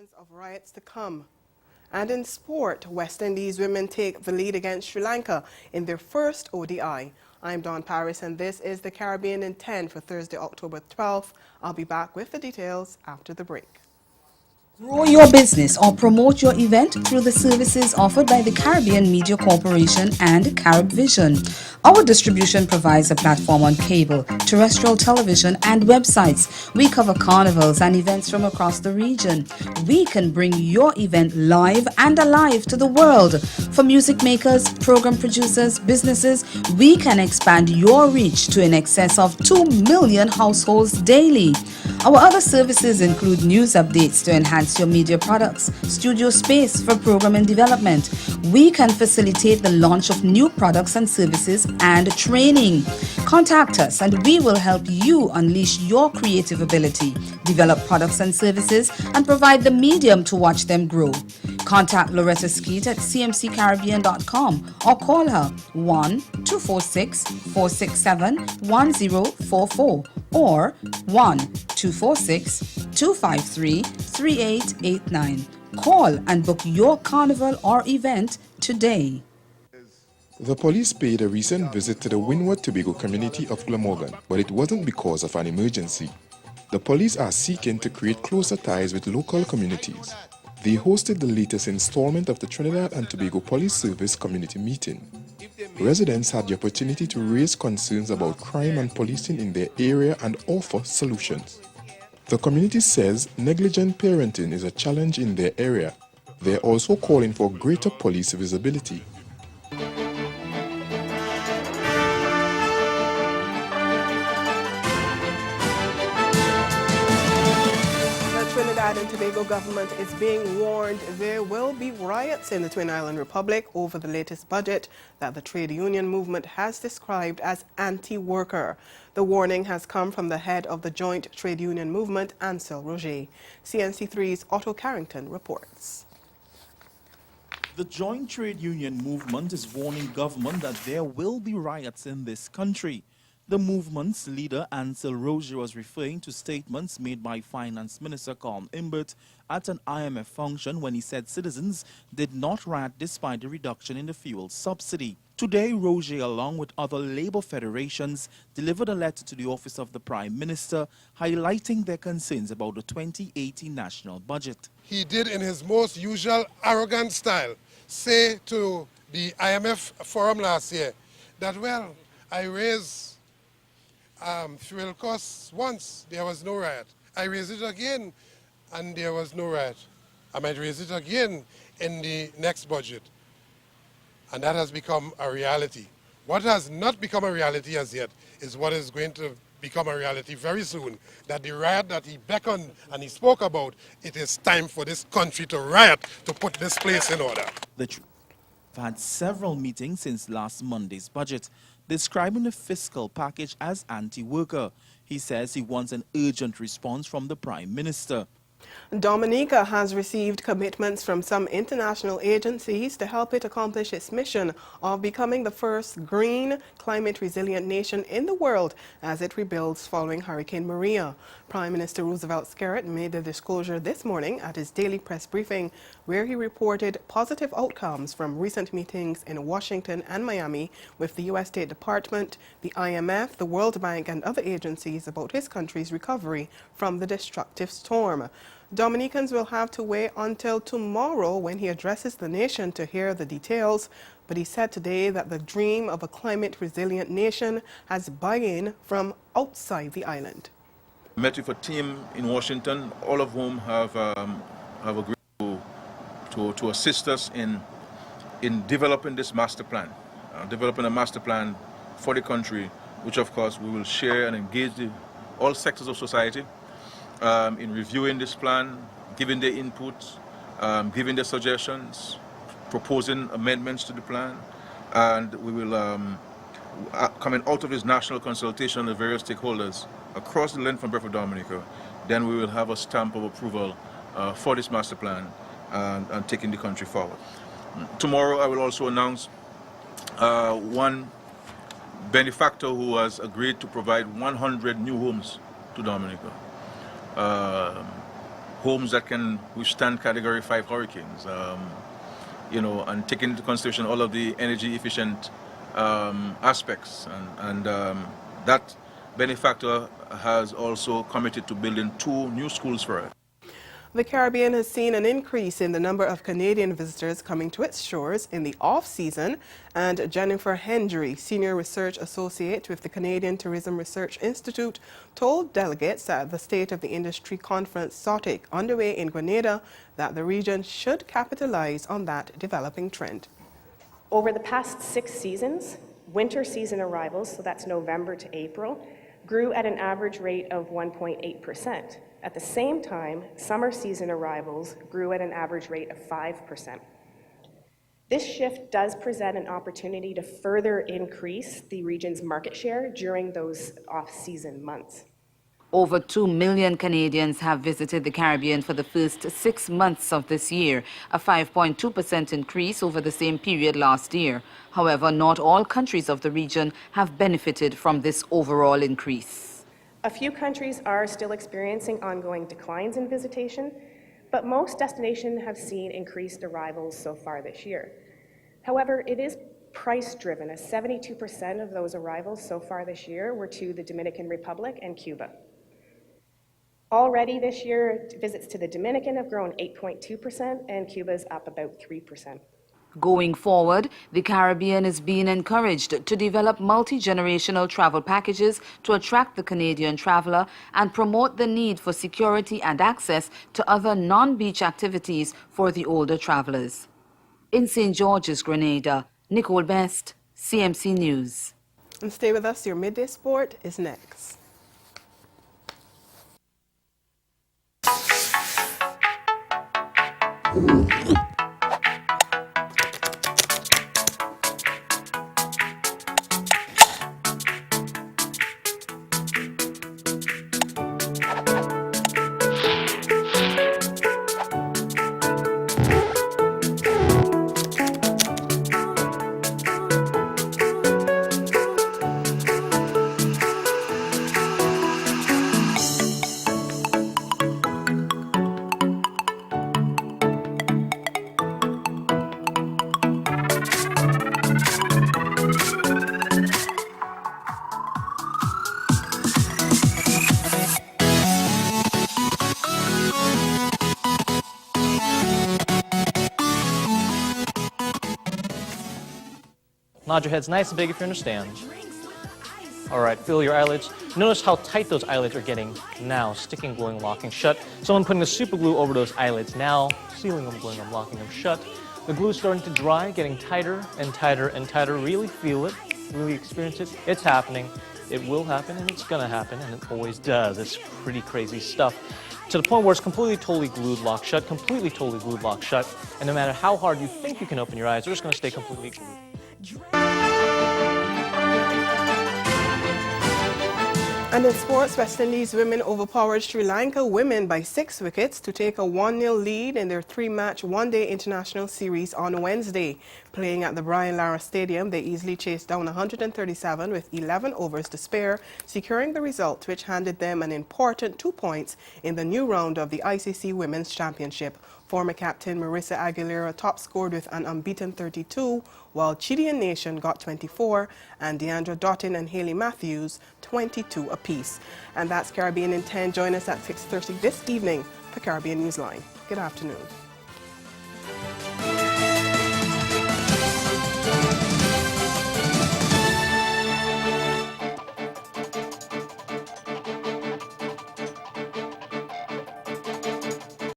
Warns of riots to come. And in sport, West Indies women take the lead against Sri Lanka in their first ODI. I'm Dawn Paris, and this is the Caribbean in 10 for Thursday, October 12th. I'll be back with the details after the break. Grow your business or promote your event through the services offered by the Caribbean Media Corporation and CaribVision. Our distribution provides a platform on cable, terrestrial television, and websites. We cover carnivals and events from across the region. We can bring your event live and alive to the world. For music makers, program producers, businesses, we can expand your reach to in excess of 2 million households daily. Our other services include news updates to enhance your media products, studio space for program and development. We can facilitate the launch of new products and services and training. Contact us and we will help you unleash your creative ability, develop products and services, and provide the medium to watch them grow. Contact Loretta Skeet at cmccaribbean.com or call her 1-246-467-1044 or 1-246-253-3889. Call and book your carnival or event today. The police paid a recent visit to the Windward Tobago community of Glamorgan, but it wasn't because of an emergency. The police are seeking to create closer ties with local communities. They hosted the latest installment of the Trinidad and Tobago Police Service community meeting. Residents had the opportunity to raise concerns about crime and policing in their area and offer solutions. The community says negligent parenting is a challenge in their area. They're also calling for greater police visibility. The Trinidad and Tobago government is being warned there will be riots in the Twin Island Republic over the latest budget that the trade union movement has described as anti-worker. The warning has come from the head of the joint trade union movement, Ansel Roger. CNC3's Otto Carrington reports. The joint trade union movement is warning government that there will be riots in this country. The movement's leader, Ansel Roger, was referring to statements made by Finance Minister Colm Imbert at an IMF function when he said citizens did not riot despite the reduction in the fuel subsidy. Today, Roger, along with other labor federations, delivered a letter to the office of the Prime Minister highlighting their concerns about the 2018 national budget. He did, in his most usual arrogant style, say to the IMF forum last year that, well, I raised fuel costs once, there was no riot. I raised it again, and there was no riot. I might raise it again in the next budget. And that has become a reality. What has not become a reality as yet is what is going to become a reality very soon, that the riot that he beckoned and he spoke about, it is time for this country to riot, to put this place in order. The have had several meetings since last Monday's budget, describing the fiscal package as anti-worker. He says he wants an urgent response from the Prime Minister. Dominica has received commitments from some international agencies to help it accomplish its mission of becoming the first green, climate-resilient nation in the world as it rebuilds following Hurricane Maria. Prime Minister Roosevelt Skerrit made the disclosure this morning at his daily press briefing, where he reported positive outcomes from recent meetings in Washington and Miami with the U.S. State Department, the IMF, the World Bank, and other agencies about his country's recovery from the destructive storm. Dominicans will have to wait until tomorrow when he addresses the nation to hear the details, but he said today that the dream of a climate-resilient nation has buy-in from outside the island. I met with a team in Washington, all of whom have agreed to assist us in developing this master plan, developing a master plan for the country, which of course we will share and engage all sectors of society in reviewing this plan, giving their input, giving their suggestions, proposing amendments to the plan, and we will, coming out of this national consultation with various stakeholders across the length and breadth of Dominica, then we will have a stamp of approval for this master plan and taking the country forward. Tomorrow I will also announce one benefactor who has agreed to provide 100 new homes to Dominica. homes that can withstand Category 5 hurricanes, and take into consideration all of the energy efficient aspects. And that benefactor has also committed to building 2 new schools for it. The Caribbean has seen an increase in the number of Canadian visitors coming to its shores in the off-season, and Jennifer Hendry, Senior Research Associate with the Canadian Tourism Research Institute, told delegates at the State of the Industry Conference SOTIC underway in Grenada that the region should capitalize on that developing trend. Over the past 6 seasons, winter season arrivals, so that's November to April, grew at an average rate of 1.8%. At the same time, summer season arrivals grew at an average rate of 5%. This shift does present an opportunity to further increase the region's market share during those off-season months. Over 2 million Canadians have visited the Caribbean for the first 6 months of this year, a 5.2% increase over the same period last year. However, not all countries of the region have benefited from this overall increase. A few countries are still experiencing ongoing declines in visitation, but most destinations have seen increased arrivals so far this year. However, it is price-driven, as 72% of those arrivals so far this year were to the Dominican Republic and Cuba. Already this year, visits to the Dominican have grown 8.2%, and Cuba's up about 3%. Going forward, the Caribbean is being encouraged to develop multi-generational travel packages to attract the Canadian traveler and promote the need for security and access to other non-beach activities for the older travelers. In St. George's, Grenada, Nicole Best, CMC News. And stay with us, your midday sport is next. Nod your heads nice and big if you understand. All right, feel your eyelids. Notice how tight those eyelids are getting now. Sticking, gluing, locking shut. So I'm putting the super glue over those eyelids now. Sealing them, gluing them, locking them shut. The glue's starting to dry, getting tighter and tighter and tighter. Really feel it. Really experience it. It's happening. It will happen, and it's gonna happen, and it always does. It's pretty crazy stuff. To the point where it's completely, totally glued, locked shut, completely, totally glued, locked shut, and no matter how hard you think you can open your eyes, they're just gonna stay completely glued. And in sports, West Indies women overpowered Sri Lanka women by 6 wickets to take a 1-0 lead in their 3-match one-day international series on Wednesday. Playing at the Brian Lara Stadium, they easily chased down 137 with 11 overs to spare, securing the result which handed them an important 2 points in the new round of the ICC Women's Championship. Former captain Marissa Aguilera top scored with an unbeaten 32, while Chilean Nation got 24 and Deandra Dottin and Haley Matthews 22 apiece. And that's Caribbean in 10. Join us at 6:30 this evening for Caribbean Newsline. Good afternoon.